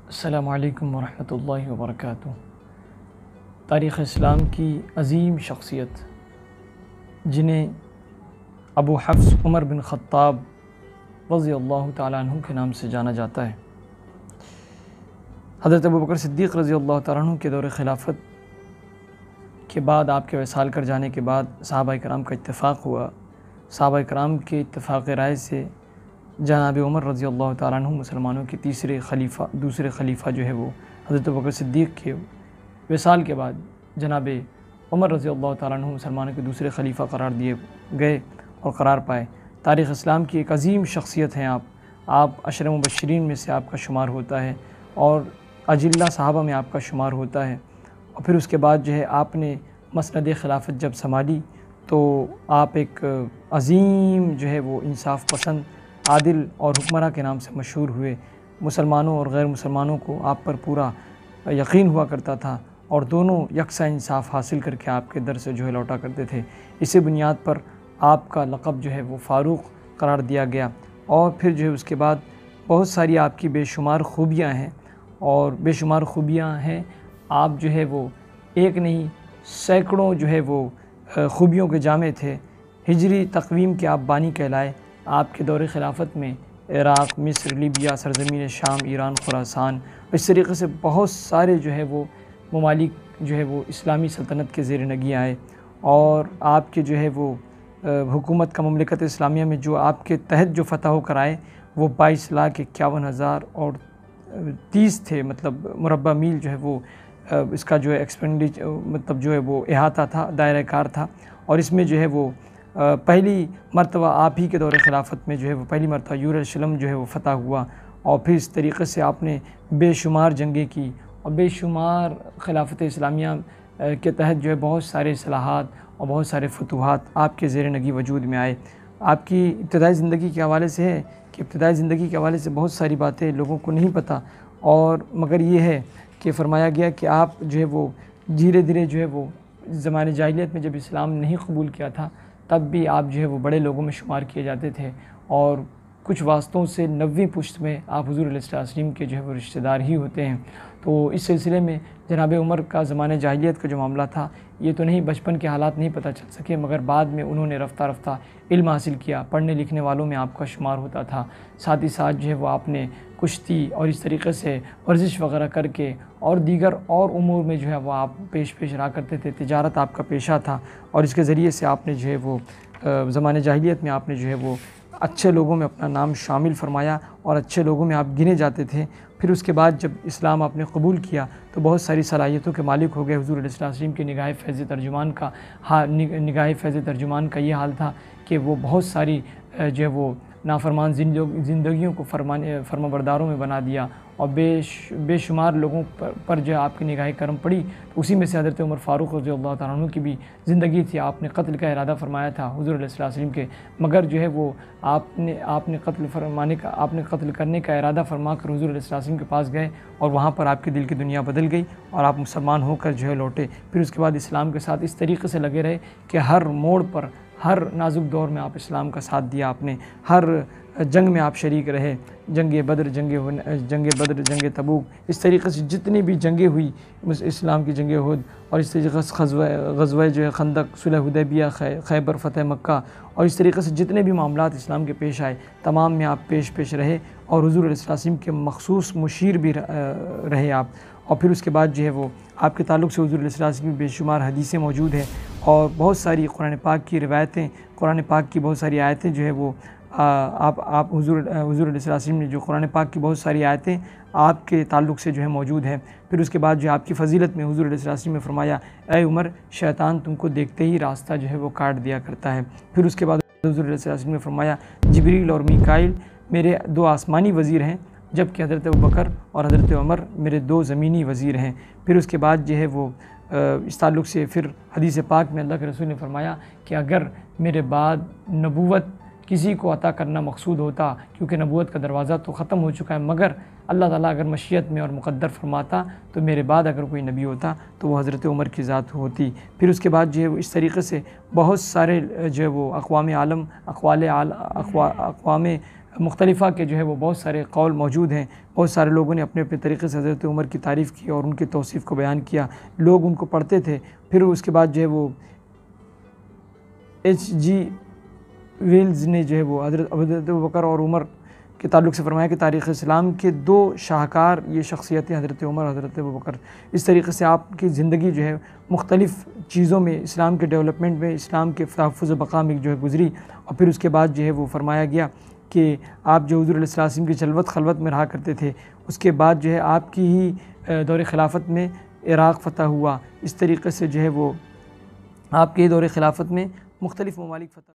السلام علیکم ورحمۃ اللہ وبرکاتہ۔ تاریخ اسلام کی عظیم شخصیت جنہیں ابو حفص عمر بن خطاب رضی اللہ تعالیٰ عنہ کے نام سے جانا جاتا ہے، حضرت ابو بکر صدیق رضی اللہ تعالیٰ عنہ کے دور خلافت کے بعد، آپ کے وصال کر جانے کے بعد صحابہ کرام کا اتفاق ہوا۔ صحابہ کرام کے اتفاق رائے سے جناب عمر رضی اللہ تعالیٰ عنہ مسلمانوں کے دوسرے خلیفہ جو ہے وہ حضرت ابو بکر صدیق کے وصال کے بعد جناب عمر رضی اللہ تعالیٰ عنہ مسلمانوں کے دوسرے خلیفہ قرار دیے گئے اور قرار پائے۔ تاریخ اسلام کی ایک عظیم شخصیت ہیں آپ عشر مبشرین میں سے آپ کا شمار ہوتا ہے اور اجلہ صحابہ میں آپ کا شمار ہوتا ہے۔ اور پھر اس کے بعد جو ہے آپ نے مسند خلافت جب سنبھالی تو آپ ایک عظیم جو ہے وہ انصاف پسند، عادل اور حکمراں کے نام سے مشہور ہوئے۔ مسلمانوں اور غیر مسلمانوں کو آپ پر پورا یقین ہوا کرتا تھا اور دونوں یکساں انصاف حاصل کر کے آپ کے در سے جو ہے لوٹا کرتے تھے۔ اسی بنیاد پر آپ کا لقب جو ہے وہ فاروق قرار دیا گیا۔ اور پھر جو ہے اس کے بعد بہت ساری آپ کی بے شمار خوبیاں ہیں آپ جو ہے وہ ایک نہیں سینکڑوں جو ہے وہ خوبیوں کے جامع تھے۔ ہجری تقویم کے آپ بانی کہلائے۔ آپ کے دور خلافت میں عراق، مصر، لیبیا، سرزمین شام، ایران، خراسان، اس طریقے سے بہت سارے جو ہے وہ ممالک جو ہے وہ اسلامی سلطنت کے زیر نگیں آئے، اور آپ کے جو ہے وہ حکومت کا مملکت اسلامیہ میں جو آپ کے تحت جو فتح ہو کر آئے وہ 22,51,000 اور 30 تھے، مطلب مربع میل جو ہے وہ اس کا جو ہے مطلب جو ہے وہ احاطہ تھا، دائرہ کار تھا۔ اور اس میں جو ہے وہ پہلی مرتبہ آپ ہی کے دور خلافت میں جو ہے وہ پہلی مرتبہ یروشلم جو ہے وہ فتح ہوا، اور پھر اس طریقے سے آپ نے بے شمار جنگیں کی اور بے شمار خلافت اسلامیہ کے تحت جو ہے بہت سارے اصلاحات اور بہت سارے فتوحات آپ کے زیر نگیں وجود میں آئے۔ آپ کی ابتدائی زندگی کے حوالے سے ہے کہ ابتدائی زندگی کے حوالے سے بہت ساری باتیں لوگوں کو نہیں پتہ، اور مگر یہ ہے کہ فرمایا گیا کہ آپ جو ہے وہ دھیرے دھیرے جو ہے وہ زمانے جاہلیت میں جب اسلام نہیں قبول کیا تھا تب بھی آپ جو ہے وہ بڑے لوگوں میں شمار کیے جاتے تھے، اور کچھ واسطوں سے 90 پشت میں آپ حضور علیہ السلام کے جو ہے وہ رشتہ دار ہی ہوتے ہیں۔ تو اس سلسلے میں جناب عمر کا زمانہ جاہلیت کا جو معاملہ تھا یہ تو نہیں، بچپن کے حالات نہیں پتہ چل سکے، مگر بعد میں انہوں نے رفتہ رفتہ علم حاصل کیا، پڑھنے لکھنے والوں میں آپ کا شمار ہوتا تھا۔ ساتھ ہی ساتھ جو ہے وہ آپ نے کشتی اور اس طریقے سے ورزش وغیرہ کر کے اور دیگر اور امور میں جو ہے وہ آپ پیش رہا کرتے تھے۔ تجارت آپ کا پیشہ تھا، اور اس کے ذریعے سے آپ نے جو ہے وہ زمانہ جاہلیت میں آپ نے جو ہے وہ اچھے لوگوں میں اپنا نام شامل فرمایا اور اچھے لوگوں میں آپ گنے جاتے تھے۔ پھر اس کے بعد جب اسلام آپ نے قبول کیا تو بہت ساری صلاحیتوں کے مالک ہو گئے۔ حضور علیہ السلام کی نگاہ فیض ترجمان کا یہ حال تھا کہ وہ بہت ساری جو ہے وہ نافرمان زندگیوں کو فرما برداروں میں بنا دیا، اور بے شمار لوگوں پر جو آپ کی نگاہ کرم پڑی۔ تو اسی میں سے حضرت عمر فاروق رضی اللہ تعالیٰ عنہ کی بھی زندگی تھی۔ آپ نے قتل کا ارادہ فرمایا تھا حضور علیہ السلام کے، مگر جو ہے وہ آپ نے قتل کرنے کا ارادہ فرما کر حضور علیہ السلام کے پاس گئے، اور وہاں پر آپ کے دل کی دنیا بدل گئی اور آپ مسلمان ہو کر جو ہے لوٹے۔ پھر اس کے بعد اسلام کے ساتھ اس طریقے سے لگے رہے کہ ہر موڑ پر، ہر نازک دور میں آپ اسلام کا ساتھ دیا، آپ نے ہر جنگ میں آپ شریک رہے۔ جنگ بدر، جنگ تبوک، اس طریقے سے جتنی بھی جنگیں ہوئی اسلام کی، جنگ احد، اور اس طریقے سے غزوہ جو ہے خندق، صلح حدیبیہ، خیبر، فتح مکہ، اور اس طریقے سے جتنے بھی معاملات اسلام کے پیش آئے تمام میں آپ پیش رہے، اور حضور علیہ السلام کے مخصوص مشیر بھی رہے آپ۔ اور پھر اس کے بعد جو ہے وہ آپ کے تعلق سے حضور علیہ السلام کی بے شمار حدیثیں موجود ہیں، اور بہت ساری قرآن پاک کی روایتیں، قرآن پاک کی بہت ساری آیتیں جو ہے وہ آپ حضور علیہ السلام نے جو قرآن پاک کی بہت ساری آیتیں آپ کے تعلق سے جو ہے موجود ہیں۔ پھر اس کے بعد جو آپ کی فضیلت میں حضور علیہ السلام نے فرمایا، اے عمر، شیطان تم کو دیکھتے ہی راستہ جو ہے وہ کاٹ دیا کرتا ہے۔ پھر اس کے بعد حضور علیہ السلام نے فرمایا، جبریل اور میکائیل میرے 2 آسمانی وزیر ہیں، جبکہ حضرت ابوبکر اور حضرت عمر میرے 2 زمینی وزیر ہیں۔ پھر اس کے بعد جو ہے وہ اس تعلق سے پھر حدیث پاک میں اللہ کے رسول نے فرمایا کہ اگر میرے بعد نبوت کسی کو عطا کرنا مقصود ہوتا، کیونکہ نبوت کا دروازہ تو ختم ہو چکا ہے، مگر اللہ تعالیٰ اگر مشیت میں اور مقدر فرماتا تو میرے بعد اگر کوئی نبی ہوتا تو وہ حضرت عمر کی ذات ہوتی۔ پھر اس کے بعد جو ہے وہ اس طریقے سے بہت سارے جو ہے وہ اقوام عالم، اقوام مختلفہ کے جو ہے وہ بہت سارے قول موجود ہیں، بہت سارے لوگوں نے اپنے اپنے طریقے سے حضرت عمر کی تعریف کی اور ان کی توصیف کو بیان کیا، لوگ ان کو پڑھتے تھے۔ پھر اس کے بعد جو ہے وہ H.G. ویلز نے جو ہے وہ حضرت ابوبکر اور عمر کے تعلق سے فرمایا کہ تاریخ اسلام کے دو شاہکار یہ شخصیتیں حضرت عمر اور حضرت ابوبکر، اس طریقے سے آپ کی زندگی جو ہے مختلف چیزوں میں، اسلام کے ڈیولپمنٹ میں، اسلام کے تحفظ و بقا میں جو ہے گزری۔ اور پھر اس کے بعد جو ہے وہ فرمایا گیا کہ آپ جو حضور علیہ السلام کی جلوت خلوت میں رہا کرتے تھے، اس کے بعد جو ہے آپ کی ہی دور خلافت میں عراق فتح ہوا۔ اس طریقے سے جو ہے وہ آپ کے دور خلافت میں مختلف ممالک فتح